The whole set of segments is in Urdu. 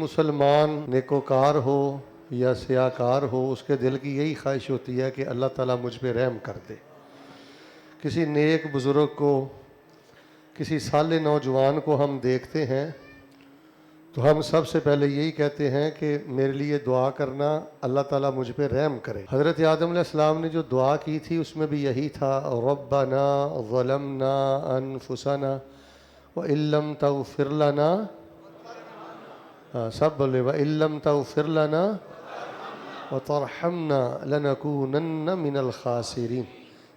مسلمان نیکوکار ہو یا سیاکار ہو، اس کے دل کی یہی خواہش ہوتی ہے کہ اللہ تعالیٰ مجھ پہ رحم کر دے۔ کسی نیک بزرگ کو، کسی صالح نوجوان کو ہم دیکھتے ہیں تو ہم سب سے پہلے یہی کہتے ہیں کہ میرے لیے دعا کرنا، اللہ تعالیٰ مجھ پہ رحم کرے۔ حضرت آدم علیہ السلام نے جو دعا کی تھی اس میں بھی یہی تھا، ربنا ظلمنا انفسنا وَإِن لَّمْ تَغْفِرْ لَنَا، سب بولے وَإِن لَّمْ تَغْفِرْ لَنَا وَتَرْحَمْنَا لَنَكُونَنَّ مِنَ الْخَاسِرِينَ۔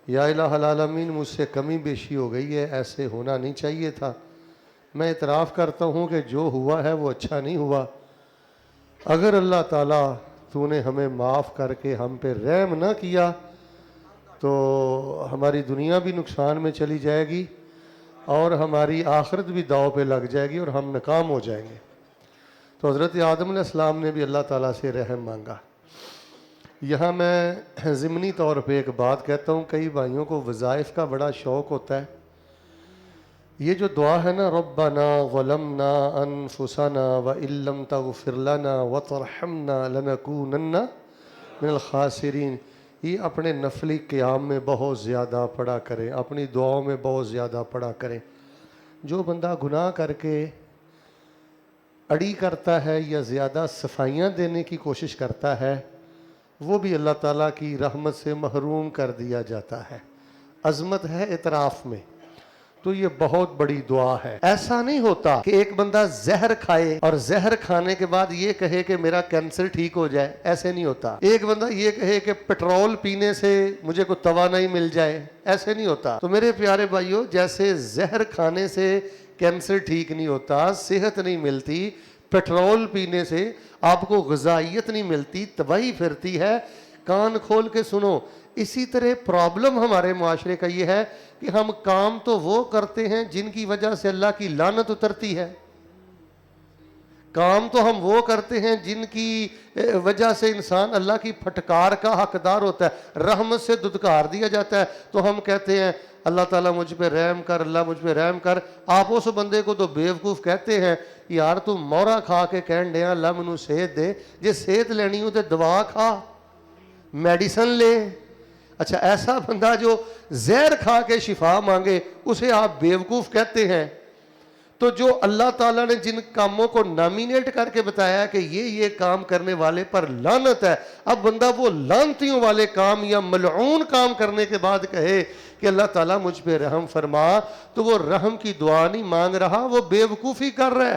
یا الہ العالمین، مجھ سے کمی بیشی ہو گئی ہے، ایسے ہونا نہیں چاہیے تھا۔ میں اعتراف کرتا ہوں کہ جو ہوا ہے وہ اچھا نہیں ہوا۔ اگر اللہ تعالیٰ تو نے ہمیں معاف کر کے ہم پہ رحم نہ کیا تو ہماری دنیا بھی نقصان میں چلی جائے گی اور ہماری آخرت بھی داؤ پہ لگ جائے گی اور ہم ناکام ہو جائیں گے۔ تو حضرت آدم علیہ السلام نے بھی اللہ تعالیٰ سے رحم مانگا۔ یہاں میں ضمنی طور پہ ایک بات کہتا ہوں، کئی بھائیوں کو وظائف کا بڑا شوق ہوتا ہے۔ یہ جو دعا ہے نا، ربنا ظلمنا انفسنا وَإِن لَّمْ تَغْفِرْ لَنَا وَتَرْحَمْنَا لَنَكُونَنَّ مِنَ الْخَاسِرِينَ، یہ اپنے نفلی قیام میں بہت زیادہ پڑھا کریں، اپنی دعاؤں میں بہت زیادہ پڑھا کریں۔ جو بندہ گناہ کر کے اڑی کرتا ہے یا زیادہ صفائیاں دینے کی کوشش کرتا ہے، وہ بھی اللہ تعالیٰ کی رحمت سے محروم کر دیا جاتا ہے۔ عظمت ہے اعتراف میں، تو یہ بہت بڑی دعا ہے۔ ایسا نہیں ہوتا کہ ایک بندہ زہر کھائے اور زہر کھانے کے بعد یہ کہے کہ میرا کینسر ٹھیک ہو جائے، ایسے نہیں ہوتا۔ ایک بندہ یہ کہے کہ پیٹرول پینے سے مجھے کوئی توانائی مل جائے، ایسے نہیں ہوتا۔ تو میرے پیارے بھائیو، جیسے زہر کھانے سے کینسر ٹھیک نہیں ہوتا، صحت نہیں ملتی، پیٹرول پینے سے آپ کو غذائیت نہیں ملتی، تباہی پھرتی ہے، کان کھول کے سنو۔ اسی طرح پرابلم ہمارے معاشرے کا یہ ہے کہ ہم کام تو وہ کرتے ہیں جن کی وجہ سے اللہ کی لعنت اترتی ہے، کام تو ہم وہ کرتے ہیں جن کی وجہ سے انسان اللہ کی پھٹکار کا حقدار ہوتا ہے، رحمت سے دھتکار دیا جاتا ہے۔ تو ہم کہتے ہیں اللہ تعالیٰ مجھ پہ رحم کر، اللہ مجھ پہ رحم کر۔ آپ اس بندے کو تو بیوقوف کہتے ہیں، یار تو مورا کھا کے کہن ڈیا اللہ منو صحت دے، جے صحت لینی ہو تے دوا کھا، میڈیسن لے۔ اچھا، ایسا بندہ جو زہر کھا کے شفا مانگے اسے آپ بیوقوف کہتے ہیں۔ تو جو اللہ تعالیٰ نے جن کاموں کو نامینیٹ کر کے بتایا کہ یہ کام کرنے والے پر لعنت ہے، اب بندہ وہ لعنتیوں والے کام یا ملعون کام کرنے کے بعد کہے کہ اللہ تعالیٰ مجھ پہ رحم فرما، تو وہ رحم کی دعا نہیں مانگ رہا، وہ بیوقوفی کر رہا ہے۔